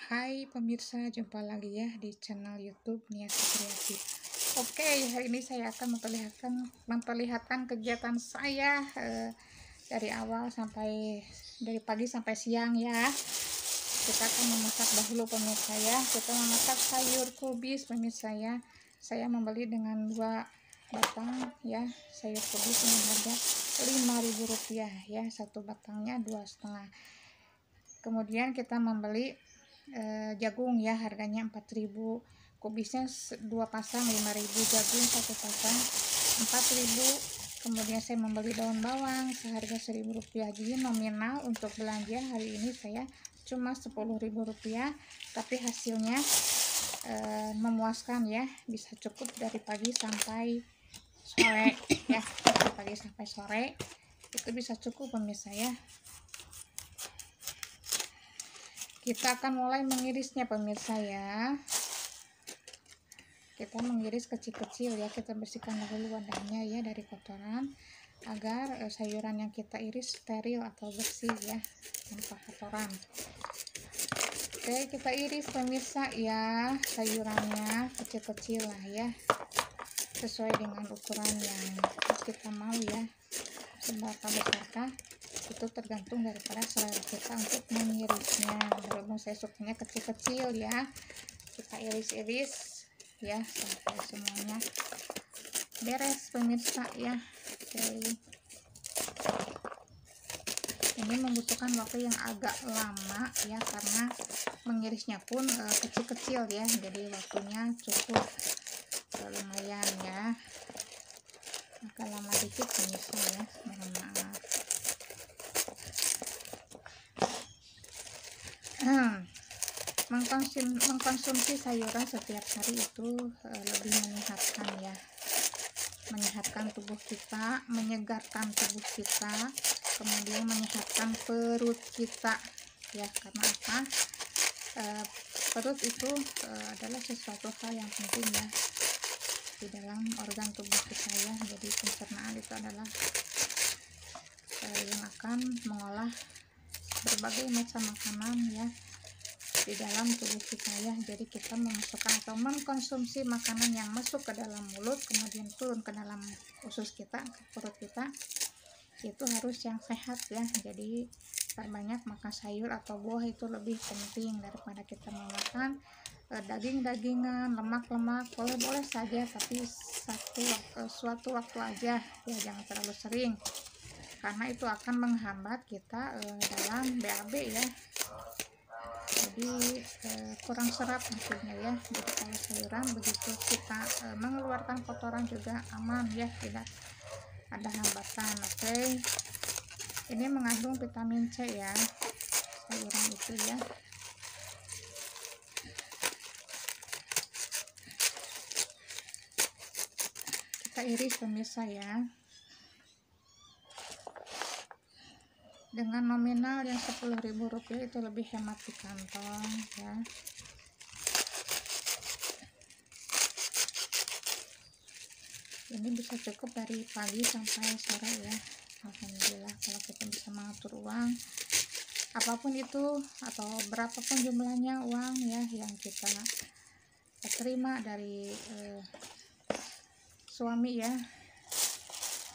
Hai pemirsa, jumpa lagi ya di channel YouTube Niasi Kreasi. Oke, hari ini saya akan memperlihatkan kegiatan saya dari awal dari pagi sampai siang ya. Kita akan memasak dahulu pemirsa ya. Kita memasak sayur kubis pemirsa ya. Saya membeli dengan 2 batang ya. Sayur kubis dengan harga Rp5.000 ya. Satu batangnya 2,5. Kemudian kita membeli jagung ya, harganya 4.000, kubisnya 2 pasang 5.000, jagung 1 pasang 4.000. Kemudian saya membeli daun bawang seharga Rp1.000. Jadi nominal untuk belanja hari ini saya cuma Rp10.000, tapi hasilnya memuaskan ya, bisa cukup dari pagi sampai sore ya. Dari pagi sampai sore itu bisa cukup pemirsa ya. Kita akan mulai mengirisnya pemirsa ya. Kita mengiris kecil-kecil ya. Kita bersihkan dahulu wadahnya ya dari kotoran, agar sayuran yang kita iris steril atau bersih ya, tanpa kotoran. Oke, kita iris pemirsa ya, sayurannya kecil-kecil lah ya, sesuai dengan ukuran yang kita mau ya. Seberapa besarkah itu tergantung daripada selera kita untuk mengirisnya. Berhubung saya sukanya kecil-kecil ya, kita iris-iris ya sampai semuanya beres pemirsa ya. Oke, ini membutuhkan waktu yang agak lama ya, karena mengirisnya pun kecil-kecil ya, jadi waktunya cukup lumayan ya, agak lama dikit pemirsa ya, mohon maaf. Mengkonsumsi sayuran setiap hari itu lebih menyehatkan ya, menyehatkan tubuh kita, menyegarkan tubuh kita, kemudian menyehatkan perut kita ya. Karena apa? Perut itu adalah sesuatu hal yang penting ya di dalam organ tubuh kita ya. Jadi pencernaan itu adalah yang akan mengolah berbagai macam makanan ya di dalam tubuh kita ya. Jadi kita memasukkan atau mengkonsumsi makanan yang masuk ke dalam mulut kemudian turun ke dalam usus kita, ke perut kita, itu harus yang sehat ya. Jadi perbanyak makan sayur atau buah itu lebih penting daripada kita memakan daging-dagingan, lemak-lemak. Boleh-boleh saja, tapi suatu waktu aja ya, jangan terlalu sering, karena itu akan menghambat kita dalam BAB ya. Jadi kurang serat maksudnya ya. Jadi kalau sayuran begitu kita mengeluarkan kotoran juga aman ya, tidak ada hambatan. Oke, ini mengandung vitamin C ya, sayuran itu ya. Kita iris pemirsa ya, dengan nominal yang Rp10.000 itu lebih hemat di kantong ya. Ini bisa cukup dari pagi sampai sore ya, alhamdulillah. Kalau kita bisa mengatur uang apapun itu atau berapapun jumlahnya uang ya yang kita terima dari suami ya,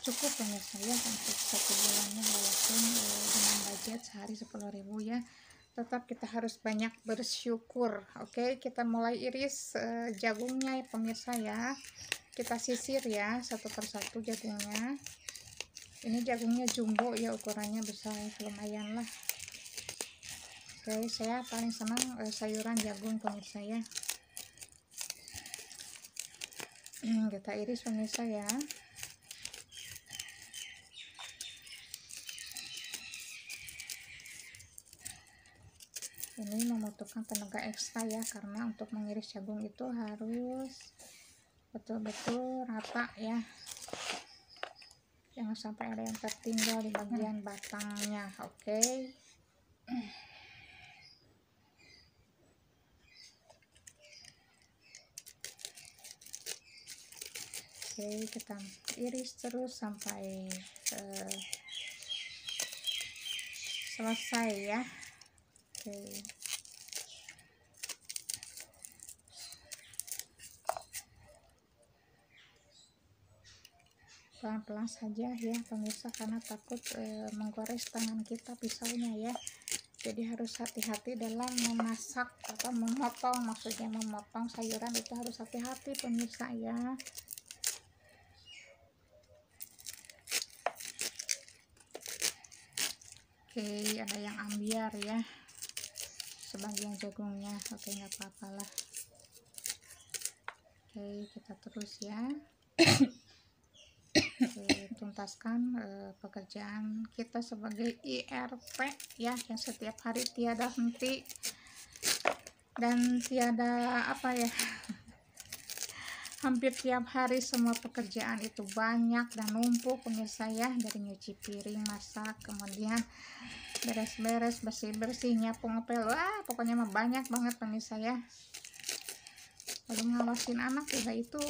cukup pemirsa ya untuk 1 bulannya. Walaupun dengan budget sehari 10.000 ya, tetap kita harus banyak bersyukur. Oke, kita mulai iris jagungnya ya pemirsa ya. Kita sisir ya satu persatu jagungnya. Ini jagungnya jumbo ya, ukurannya besar, lumayan lah. Oke, saya paling senang sayuran jagung pemirsa ya. Kita iris pemirsa ya. Ini membutuhkan tenaga ekstra ya, karena untuk mengiris jagung itu harus betul-betul rata ya, jangan sampai ada yang tertinggal di bagian batangnya. Oke, kita iris terus sampai selesai ya. Oke, pelan-pelan saja ya pemirsa, karena takut menggores tangan kita pisaunya ya. Jadi harus hati-hati dalam memasak atau memotong, maksudnya memotong sayuran itu harus hati-hati pemirsa ya. Oke, ada yang ambiar ya, sebagian jagungnya. Oke, nggak apa-apa lah. Oke, kita terus ya. Oke, tuntaskan pekerjaan kita sebagai IRP ya, yang setiap hari tiada henti dan tiada apa ya, hampir tiap hari semua pekerjaan itu banyak dan numpuk pemirsa ya, dari nyuci piring, masak, kemudian beres-beres, bersih-bersih, nyapu, ngepel, wah pokoknya mah banyak banget pemirsa ya. Lalu ngawasin anak juga itu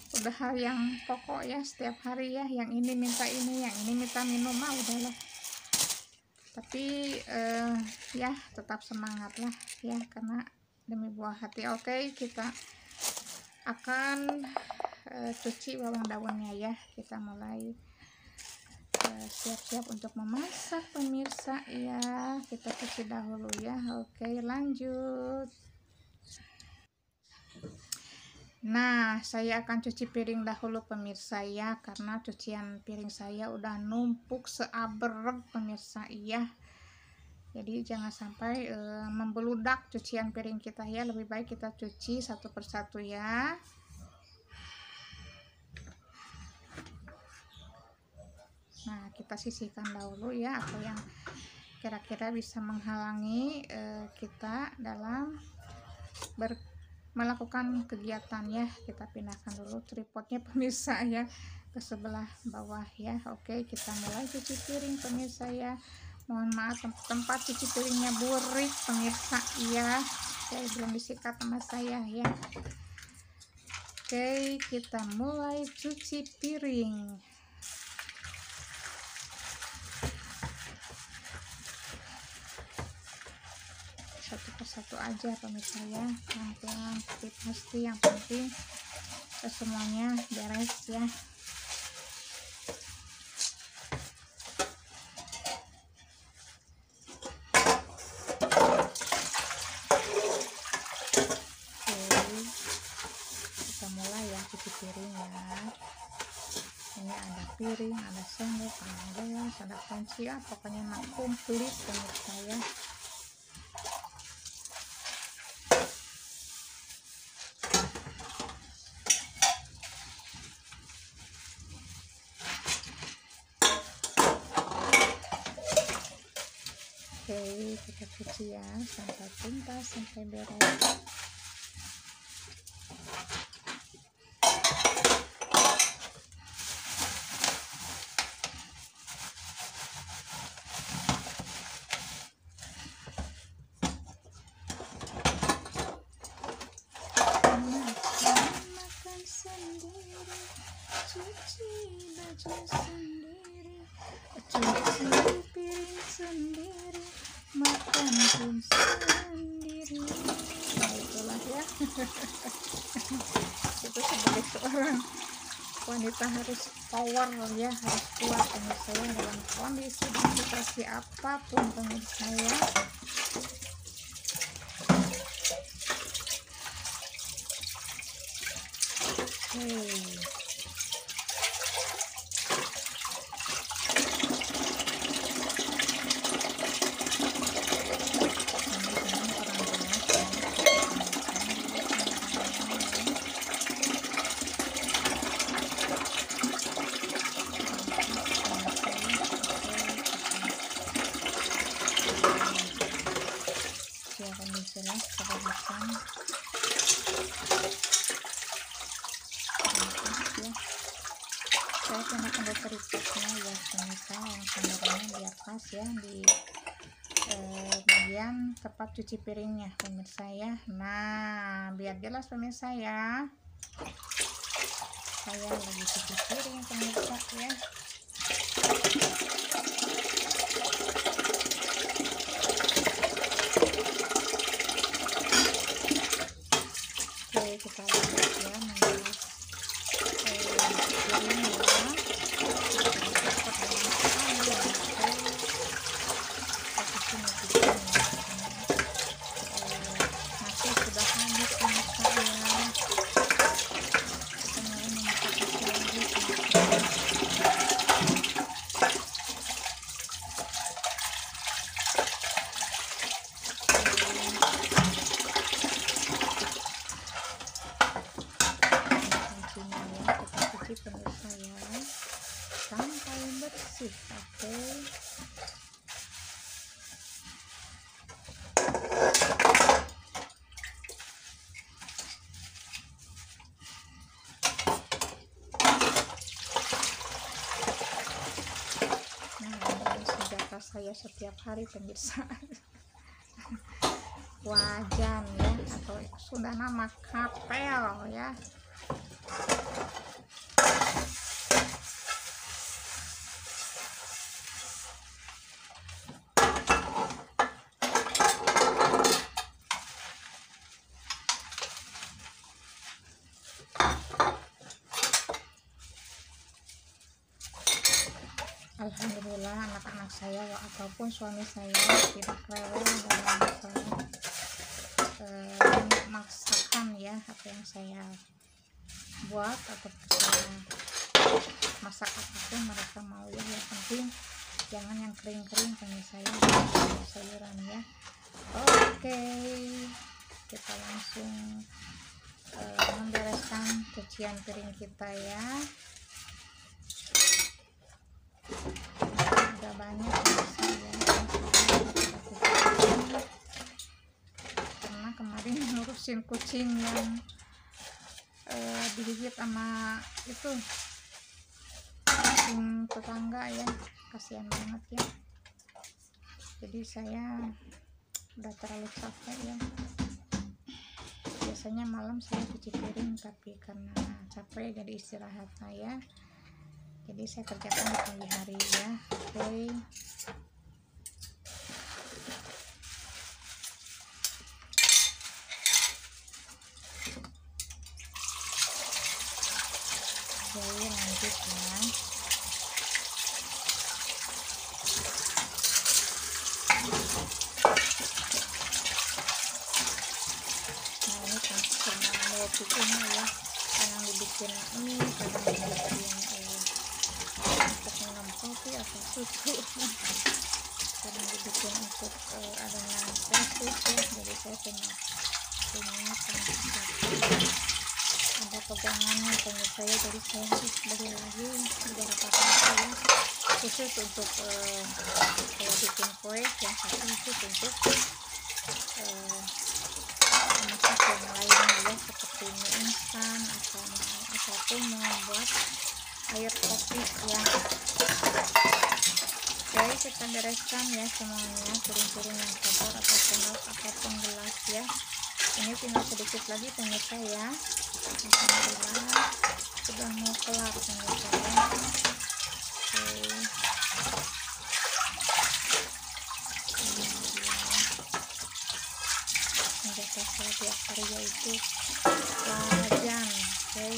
udah hal yang pokok ya, setiap hari ya, yang ini minta ini, yang ini minta minum mah udahlah. Tapi ya tetap semangat lah ya, karena demi buah hati. Oke, kita akan cuci bawang daunnya ya. Kita mulai siap-siap untuk memasak pemirsa ya. Kita cuci dahulu ya. Oke, lanjut. Nah, saya akan cuci piring dahulu pemirsa ya, karena cucian piring saya udah numpuk seabrek pemirsa ya. Jadi jangan sampai membeludak cucian piring kita ya, lebih baik kita cuci satu persatu ya. Nah, kita sisihkan dahulu ya, apa yang kira-kira bisa menghalangi kita dalam melakukan kegiatan ya. Kita pindahkan dulu tripodnya pemirsa ya ke sebelah bawah ya. Oke, kita mulai cuci piring pemirsa ya. Mohon maaf tempat cuci piringnya burik pemirsa ya, saya belum disikat sama saya ya. Oke, kita mulai cuci piring. Satu persatu aja pemirsa ya, pelan-pelan, pasti yang penting semuanya beres ya. Cuci piring ya. Ini ada piring, ada sendok, ada gelas, ada panci, pokoknya komplit pemirsa ya. Oke, kita cuci ya sampai tuntas, sampai beres. Cuci baju sendiri, cuci piring sendiri, makan pun sendiri. Nah, itulah ya. Itu sebagai seorang wanita harus power ya, harus kuat pemirsa ya, dalam kondisi dan situasi apapun pemirsa ya. Jelas kebagusan ya. Saya gunakan tripodnya ya pemirsa, yang sebenarnya di atas ya, di bagian tempat cuci piringnya pemirsa ya. Nah, biar jelas pemirsa ya, saya lagi cuci piring pemirsa ya. Kita lanjut ya, mengulas piring ya. setiap hari pemirsa. Wajan ya, atau sudah nama kapel ya. Alhamdulillah anak-anak saya ataupun suami saya tidak rewel dalam masalah masakan ya, apa yang saya buat atau saya masak apapun mereka mau ya. Yang penting jangan yang kering-kering kayak saya sayuran ya. Oke, kita langsung membereskan cucian piring kita ya. Udah banyak ya, karena kemarin ngurusin kucing yang digigit sama itu kucing tetangga ya, kasihan banget ya. Jadi saya udah terlalu capek ya. Biasanya malam saya cuci piring, tapi karena capek jadi istirahat saya. Jadi saya kerjakan di pagi hari ya. Oke. Oke, lanjut ya. Nah, ini kan cuma mau bikinnya ya. Kadang dibikin mie, kadang dibikin untuk minum kopi atau susu, kadang dibikin untuk adanya fresh ya. Jadi saya punya ada pegangannya punya saya, jadi saya harus beli lagi beberapa panci ya, khusus untuk saya bikin kue, yang satu khusus untuk masak yang lainnya ya, seperti mie instan ataupun membuat air kopi ya. Oke, kita bereskan ya semuanya, piring-piring yang kotor atau sendok ataupun gelas ya. Ini tinggal sedikit lagi pemirsa ya. Alhamdulillah sudah mau kelar pemirsa ya. Menjaga saya tiap hari yaitu wajan. Oke.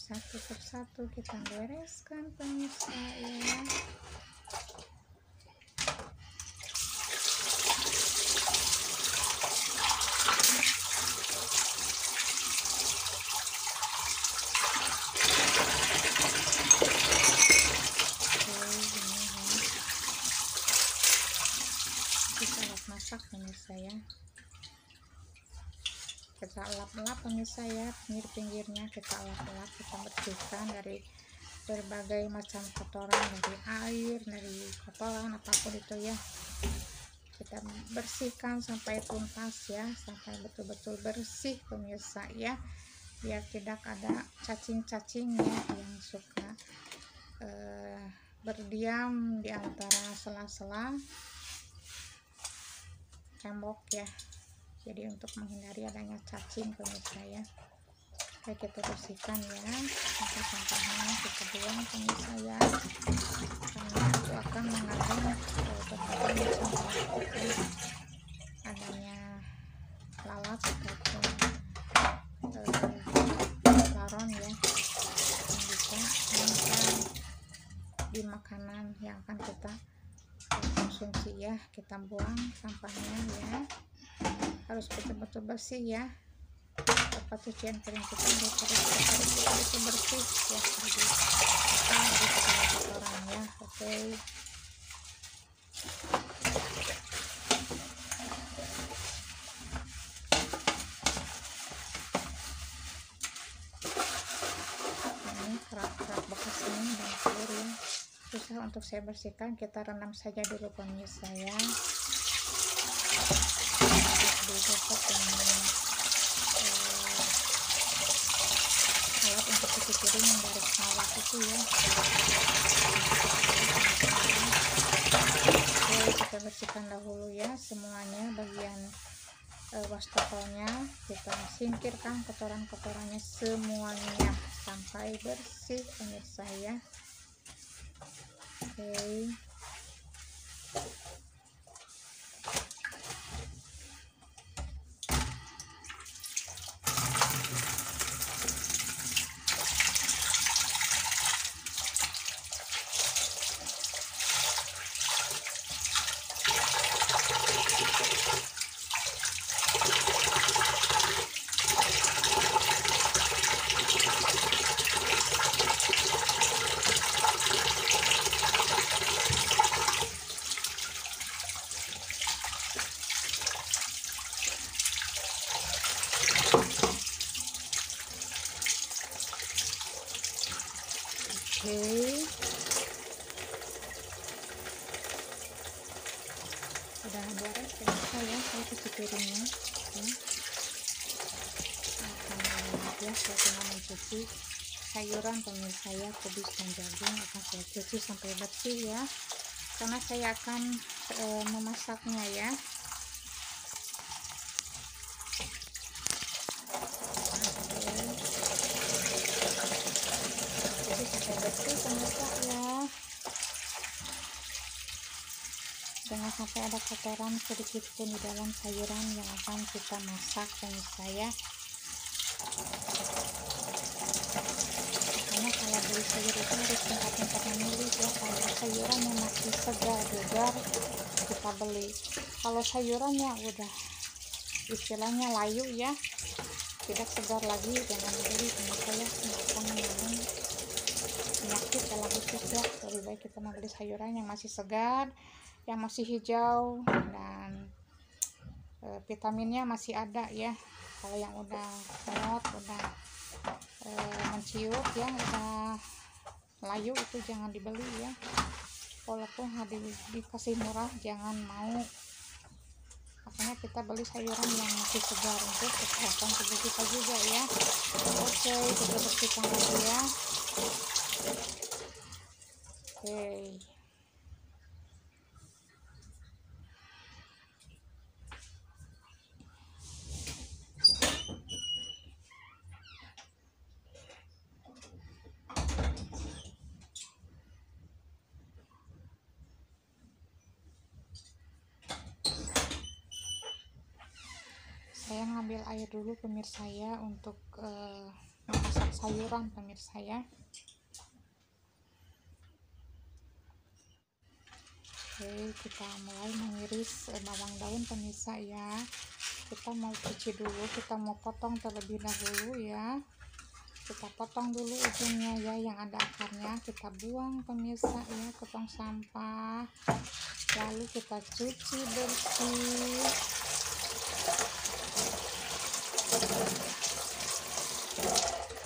Satu persatu kita bereskan pemirsa ya. Kita masak pemirsa ya. Kita lap-lap pemirsa ya, pinggir-pinggirnya kita lap-lap, kita bersihkan dari berbagai macam kotoran, dari air, dari kotoran apapun itu ya. Kita bersihkan sampai tuntas ya, sampai betul-betul bersih pemirsa ya, biar tidak ada cacing-cacing ya yang suka berdiam di antara sela-sela tembok ya. Jadi untuk menghindari adanya cacing pemirsa ya. Oke, kita bersihkan ya, sampah-sampahnya kita buang pemirsa ya, karena itu akan mengandung berbagai macam penyakit, adanya lalat ataupun laron ya, yang bisa menempel di makanan yang akan kita konsumsi ya. Kita buang sampahnya ya, harus betul-betul bersih ya. Apa cucian piring kita harus bersih ya, jadi kita harus segala kotoran ya. Oke. Ini kerak-kerak untuk saya bersihkan, kita rendam saja dulu pemirsa ya. Digosok dengan alat untuk cuci piring yang dari kawat itu ya. Oke, kita bersihkan dahulu ya semuanya, bagian wastafelnya kita singkirkan kotoran-kotorannya semuanya sampai bersih pemirsa ya. Oke. Udah beres pemirsa ya, saya cuci piringnya ya. Ya, saya tinggal mencuci sayuran pemirsa ya, kubis dan jagung akan saya cuci sampai bersih ya, karena saya akan memasaknya ya. Jadi sampai bersih pemirsa ya, jangan sampai ada kotoran sedikit pun di dalam sayuran yang akan kita masak pemirsa ya. Makanya kalau beli sayur itu harus tempat-tempat memilih ya, kalau sayuran yang masih segar kita beli, kalau sayurannya udah istilahnya layu ya, tidak segar lagi, jangan dibeli pemirsa ya, akan mengandung penyakit dalam usus ya. Lebih baik kita membeli sayuran yang masih segar, yang masih hijau, dan vitaminnya masih ada ya. Kalau yang udah melot, udah menciut ya, udah layu, itu jangan dibeli ya. Walaupun dikasih murah, jangan mau. Makanya kita beli sayuran yang masih segar untuk kesehatan tubuh kita juga ya. Oke, kita bersihkan lagi ya. Oke. Saya ngambil air dulu pemirsa ya, untuk memasak sayuran pemirsa ya. Oke, kita mulai mengiris bawang daun pemirsa ya. Kita mau cuci dulu, kita mau potong terlebih dahulu ya. Kita potong dulu ujungnya ya, yang ada akarnya kita buang pemirsa ya ke tong sampah, lalu kita cuci bersih.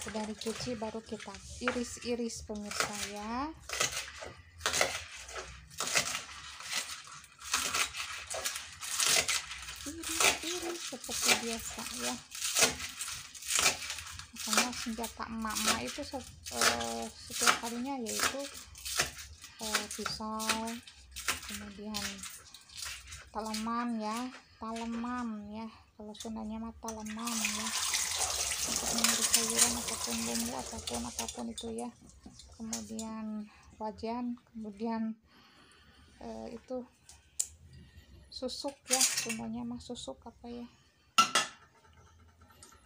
Sudah dicuci baru kita iris-iris pemirsa ya. Iris-iris seperti biasa ya. Makanya senjata emak-emak itu setiap harinya yaitu pisau, kemudian taleman ya, kalau Sundanya mah taleman ya, untuk mengiris sayuran ataupun bumbu apapun itu ya. Kemudian wajan, kemudian itu susuk ya, Sundanya mah susuk apa ya.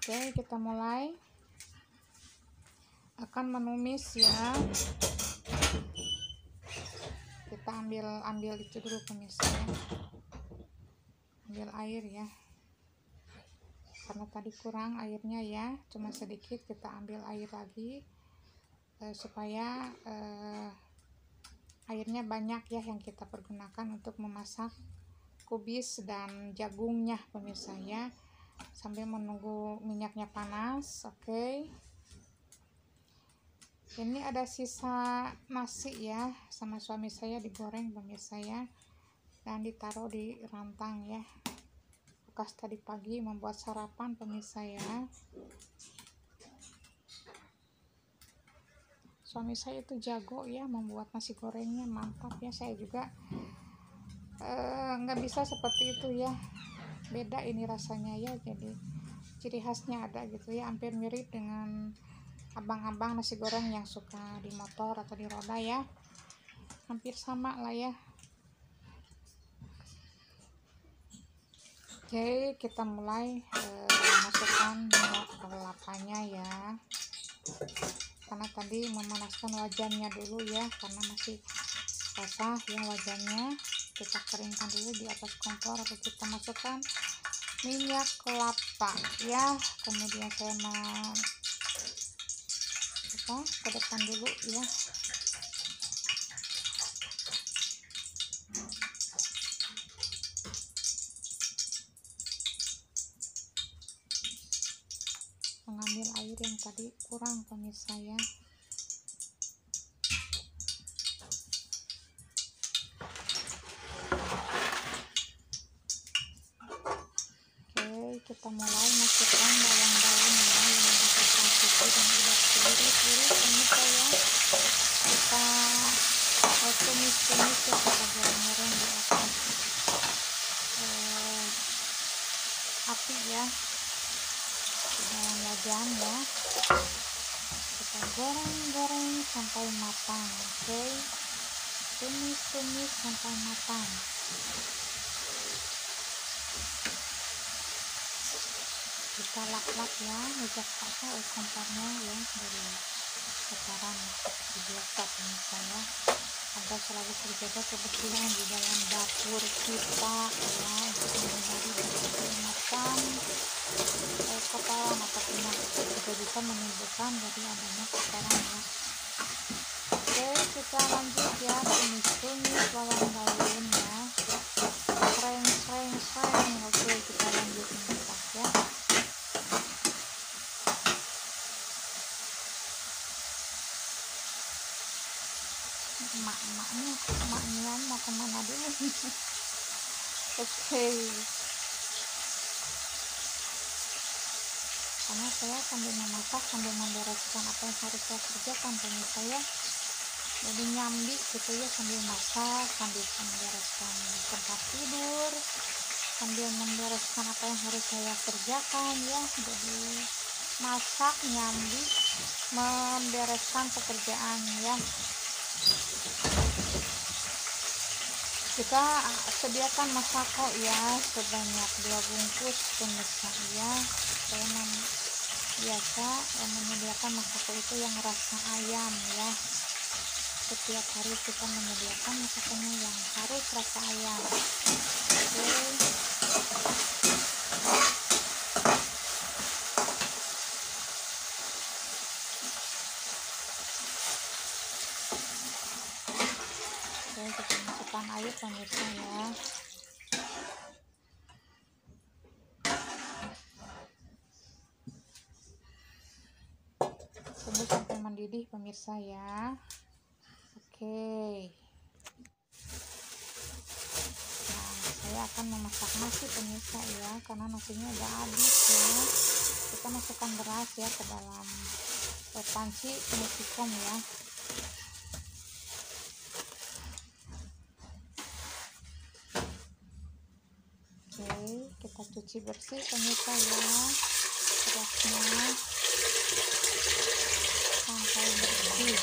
Oke, kita mulai akan menumis ya. Kita ambil itu dulu pemirsa ya, ambil air ya, karena tadi kurang airnya ya, cuma sedikit, kita ambil air lagi supaya airnya banyak ya yang kita pergunakan untuk memasak kubis dan jagungnya pemirsa ya, sambil menunggu minyaknya panas. Oke. Ini ada sisa nasi ya, sama suami saya digoreng pemirsa ya, dan ditaruh di rantang ya, bekas tadi pagi membuat sarapan pemirsa ya. Suami saya itu jago ya membuat nasi gorengnya, mantap ya. Saya juga nggak bisa seperti itu ya, beda ini rasanya ya. Jadi ciri khasnya ada gitu ya, hampir mirip dengan abang-abang nasi goreng yang suka di motor atau di roda ya, hampir sama lah ya. Oke, kita mulai masukkan minyak kelapanya ya, karena tadi memanaskan wajannya dulu ya, karena masih basah ya wajannya. Kita keringkan dulu di atas kompor, atau kita masukkan minyak kelapa ya. Kemudian saya ke depan dulu ya, mengambil air yang tadi kurang pemirsa ya. Oke, kita mulai masukkan bawang daun ya, yang udah kita cuci dan udah iris-iris pemirsa ya. Kita tumis-tumis ya, kita goreng-goreng di atas api ya, di dalam wajan ya. Kita goreng-goreng sampai matang. Oke, tumis-tumis sampai matang. Kita lap-lap ya, ngejak pakai kompornya ya, dari sekarang biasa pemirsa ya, agar selalu terjaga kebersihan di dalam dapur kita ya, untuk menghindari berbagai macam kotoran atau penyakit juga bisa menimbulkan dari adanya kotoran ya. Oke, kita lanjut ya, tumis-tumis bawang daun ya, sreng. Oke, kita lanjut masak ya. Emaknya mau kemana dulu? Oke, karena saya sambil memasak sambil membereskan apa yang harus saya kerjakan pemirsa ya, jadi nyambi gitu ya, sambil masak, sambil membereskan tempat tidur, sambil membereskan apa yang harus saya kerjakan ya. Jadi masak, nyambi, membereskan pekerjaan ya. Kita sediakan masako ya, sebanyak 2 bungkus pemirsa ya. Saya biasa menyediakan masako itu yang rasa ayam ya. Setiap hari kita menyediakan masakannya yang harus rasa ayam. Oke. Kita masukkan air pemirsa ya. Tunggu sampai mendidih pemirsa ya. Oke. Nah, saya akan memasak nasi pemirsa ya, karena nasinya udah habis ya. Kita masukkan beras ya ke dalam panci multikom ya. Oke, kita cuci bersih pemirsa ya, berasnya sampai bersih.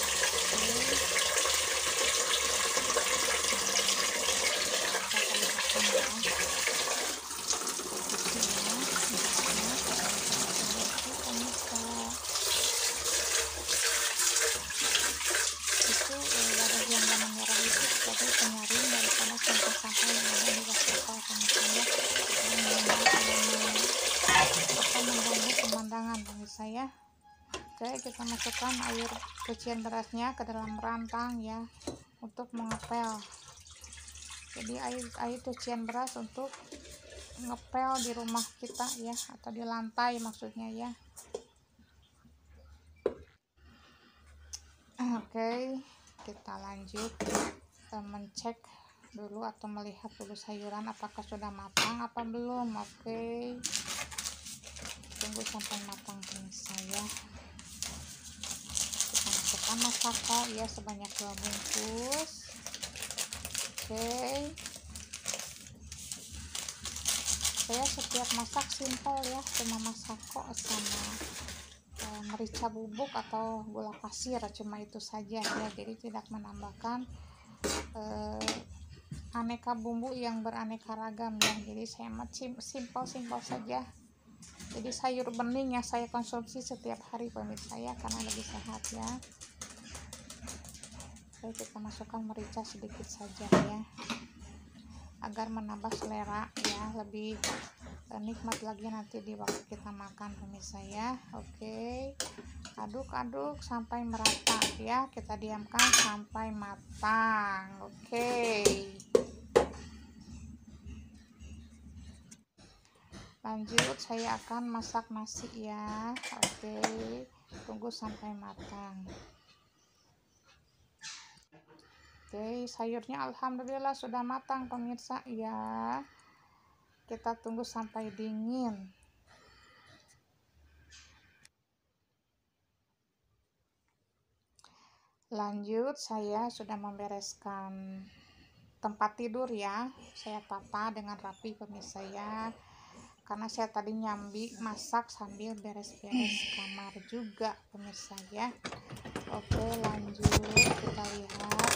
Oke. Wadah yang warna merah itu sebagai penyaring daripada sampah-sampah yang ada di wastafel pemirsa akan mengganggu pemandangan pemirsa ya. Oke, kita masukkan air cucian berasnya ke dalam rantang ya, untuk mengepel. Jadi air cucian beras untuk ngepel di rumah kita ya, atau di lantai maksudnya ya. Oke, kita lanjut mencek dulu atau melihat dulu sayuran apakah sudah matang apa belum. Oke, tunggu sampai matang pemirsa ya. Kita masukkan masako ya sebanyak 2 bungkus. Oke, saya setiap masak simpel ya, cuma masako sama merica bubuk atau gula pasir, cuma itu saja ya, jadi tidak menambahkan aneka bumbu yang beraneka ragam ya. Jadi saya simpel saja. Jadi sayur bening yang saya konsumsi setiap hari pemirsa ya, karena lebih sehat ya. Oke, kita masukkan merica sedikit saja ya, agar menambah selera ya, lebih nikmat lagi nanti di waktu kita makan pemirsa ya. Oke, aduk-aduk sampai merata ya, kita diamkan sampai matang. Oke, lanjut saya akan masak nasi ya. Oke, tunggu sampai matang. Oke, sayurnya alhamdulillah sudah matang pemirsa ya. Kita tunggu sampai dingin. Lanjut, saya sudah membereskan tempat tidur ya. Saya tata dengan rapi pemirsa ya, karena saya tadi nyambi masak sambil beres-beres kamar juga pemirsa ya. Oke, lanjut kita lihat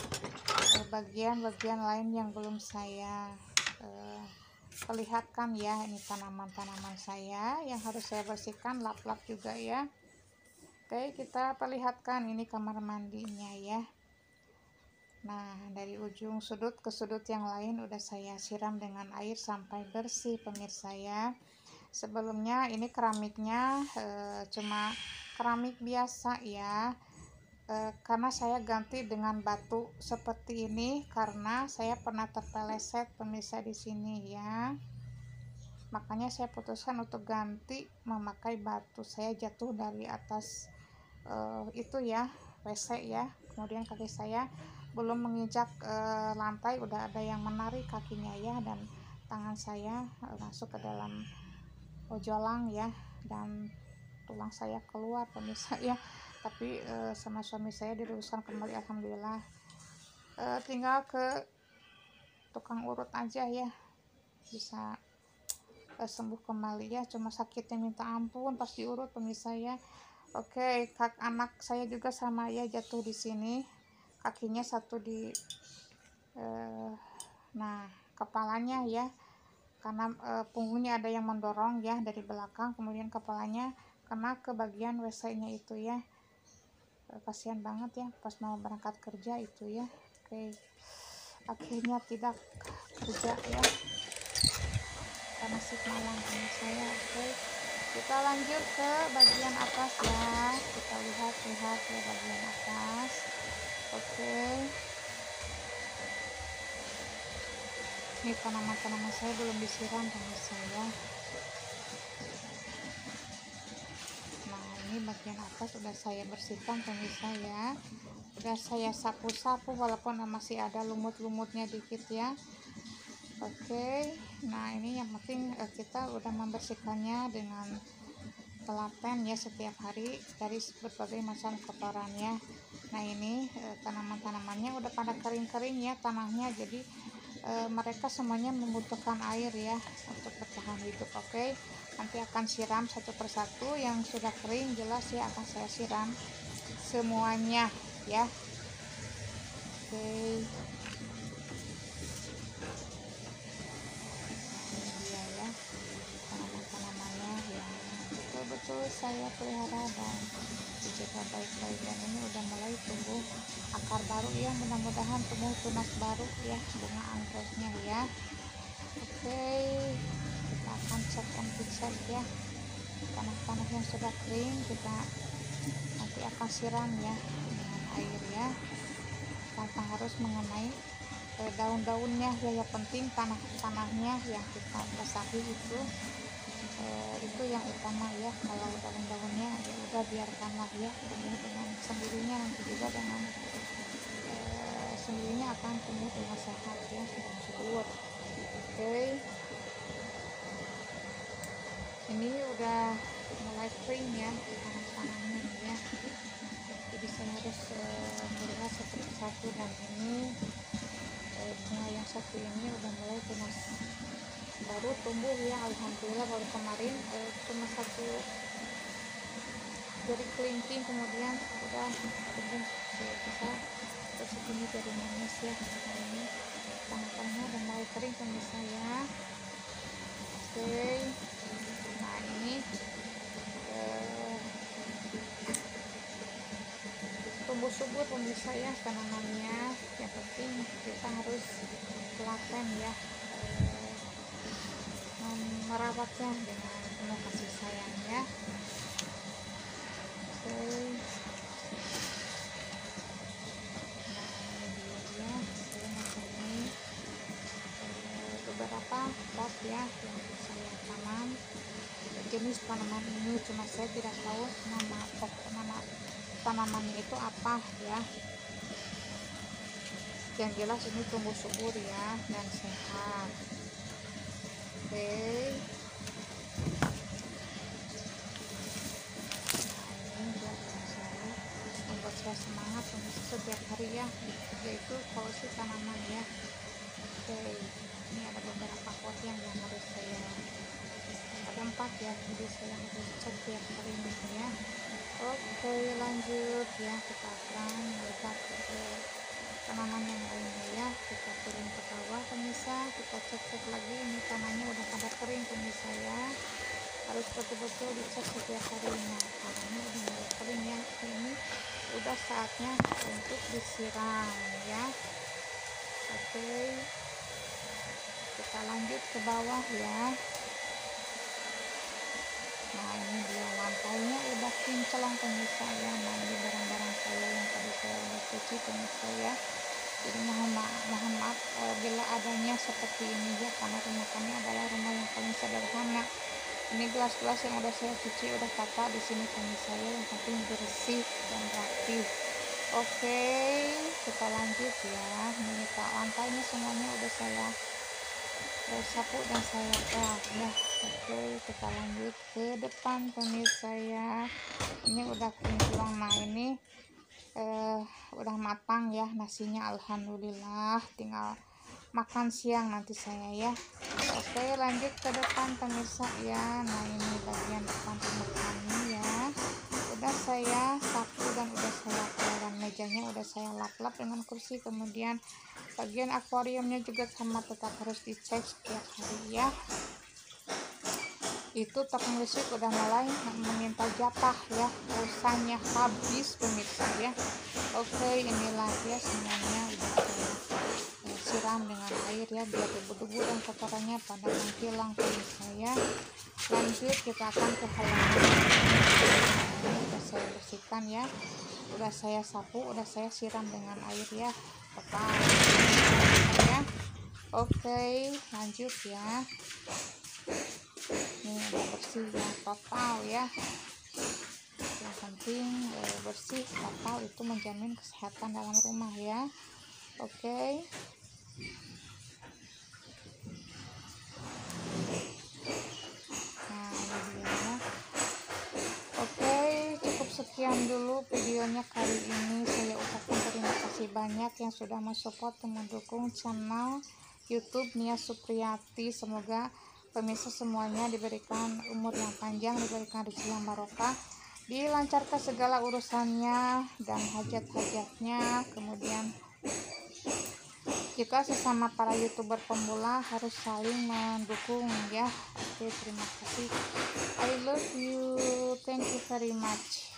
bagian-bagian lain yang belum saya perlihatkan ya. Ini tanaman-tanaman saya yang harus saya bersihkan, lap-lap juga ya. Oke, kita perlihatkan ini kamar mandinya ya. Nah, dari ujung sudut ke sudut yang lain udah saya siram dengan air sampai bersih pemirsa ya. Sebelumnya ini keramiknya cuma keramik biasa ya, karena saya ganti dengan batu seperti ini karena saya pernah terpeleset pemirsa di sini ya. Makanya saya putuskan untuk ganti memakai batu. Saya jatuh dari atas itu ya, WC ya. Kemudian kaki saya belum menginjak lantai udah ada yang menarik kakinya ya, dan tangan saya masuk ke dalam ojolang ya, dan tulang saya keluar pemirsa ya. Tapi sama suami saya diluruskan kembali alhamdulillah. Tinggal ke tukang urut aja ya, bisa sembuh kembali ya. Cuma sakitnya minta ampun pas diurut pemirsa ya. Oke, anak saya juga sama ya, jatuh di sini, kakinya satu di nah kepalanya ya, karena punggungnya ada yang mendorong ya dari belakang, kemudian kepalanya kena ke bagian WC-nya itu ya. Kasihan banget ya pas mau berangkat kerja itu ya. Oke, akhirnya tidak kerja ya karena shift malam ini saya. Oke, kita lanjut ke bagian atas ya, kita lihat ya bagian atas. Oke, ini tanaman-tanaman saya belum disiram pemirsa ya. Ini bagian atas sudah saya bersihkan pemirsa ya, udah saya sapu-sapu walaupun masih ada lumut-lumutnya dikit ya. Oke, nah ini yang penting kita udah membersihkannya dengan telaten ya setiap hari dari berbagai macam kotorannya. Nah ini tanaman-tanamannya udah pada kering-kering ya tanahnya, jadi mereka semuanya membutuhkan air ya untuk bertahan hidup. Oke, nanti akan siram satu persatu, yang sudah kering jelas ya akan saya siram semuanya ya. Oke, ini dia ya tanaman-tanamannya yang betul-betul saya pelihara dan dijaga baik-baik, dan ini udah mulai tumbuh akar baru ya, mudah-mudahan tumbuh tunas baru ya bunga anggreknya ya. Oke, kita akan cek ya tanah-tanah yang sudah kering, kita nanti akan siram ya dengan air ya, tanpa harus mengenai daun-daunnya ya, yang penting tanahnya yang kita basahi itu itu yang utama ya. Kalau daun-daunnya ya udah biarkanlah ya, tumbuh dengan sendirinya, nanti juga dengan sendirinya akan tumbuh dengan sehat ya dan subur. Oke, ini udah mulai kering ya tanam-tanamnya ya, jadi saya harus melihat satu-satu. Dan ini bunga yang satu ini udah mulai tunas, baru tumbuh ya, alhamdulillah. Baru kemarin cuma satu dari kelingking, kemudian udah tumbuh sebesar segini dari manis ya. Nah, ini tengah-tengahnya udah mulai kering pemirsa ya. Oke, nah ini tumbuh subur pemirsa ya tanamannya. Yang penting kita harus telaten ya, merawatnya dengan penuh kasih sayang ya. Oke, nah ini dia ya, saya mempunyai beberapa pot ya yang saya tanam. Jenis tanaman ini cuma saya tidak tahu nama tanamannya itu apa ya. Yang jelas ini tumbuh subur ya dan sehat. Oke, nah ini buat saya, membuat saya semangat setiap hari ya, yaitu koleksi tanaman ya. Oke, ini ada beberapa pot yang harus saya, ada 4 ya, jadi saya harus cek tiap hari ini ya. Oke, lanjut ya, kita akan melihat tanaman yang lainnya ya. Kita turun ke bawah pemirsa, kita cek lagi. Ini tanahnya udah pada kering pemirsa ya, harus betul-betul dicek setiap harinya. Tanahnya udah mulai kering ya, ini udah saatnya untuk disiram ya. Oke, kita lanjut ke bawah ya. Nah ini dia, lantainya udah kinclong pemirsa ya. Nah ini barang-barang saya yang tadi saya udah cuci pemirsa ya. Jadi mohon maaf bila adanya seperti ini ya, karena rumah kami adalah rumah yang paling sederhana. Ini gelas-gelas yang udah saya cuci, udah tata di sini pemirsa ya, yang penting bersih dan rapi. Oke, kita lanjut ya. Ini lantainya semuanya udah saya sapu dan saya lap ya. Oke, kita lanjut ke depan pemirsa ya. Ini udah kinclong. Nah ini udah matang ya nasinya, alhamdulillah. Tinggal makan siang nanti saya ya. Oke, lanjut ke depan pemirsa ya. Nah ini bagian depan rumah kami ya, udah saya sapu dan udah saya dan mejanya udah saya lap-lap dengan kursi. Kemudian bagian akuariumnya juga sama, tetap harus dicek setiap hari ya. Itu tepung listrik udah mulai meminta jatah ya, pulsanya habis pemirsa ya. Oke, inilah ya semuanya udah saya siram dengan air ya, biar debu-debu dan kotorannya pada menghilang pemirsa ya. Lanjut kita akan ke halaman. Ini udah saya bersihkan ya, udah saya sapu, udah saya siram dengan air ya, total ya. Oke, lanjut ya. Ini udah bersih ya, total ya. Yang penting bersih total, itu menjamin kesehatan dalam rumah ya. Oke, nah ini dia ya. Oke, cukup sekian dulu videonya kali ini. Saya ucapkan terima kasih banyak yang sudah mensupport dan mendukung channel YouTube Nia Supriyati. Semoga pemirsa semuanya diberikan umur yang panjang, diberikan rezeki yang barokah, dilancarkan segala urusannya dan hajat-hajatnya. Kemudian kita sesama para YouTuber pemula harus saling mendukung ya. Oke, terima kasih. I love you. Thank you very much.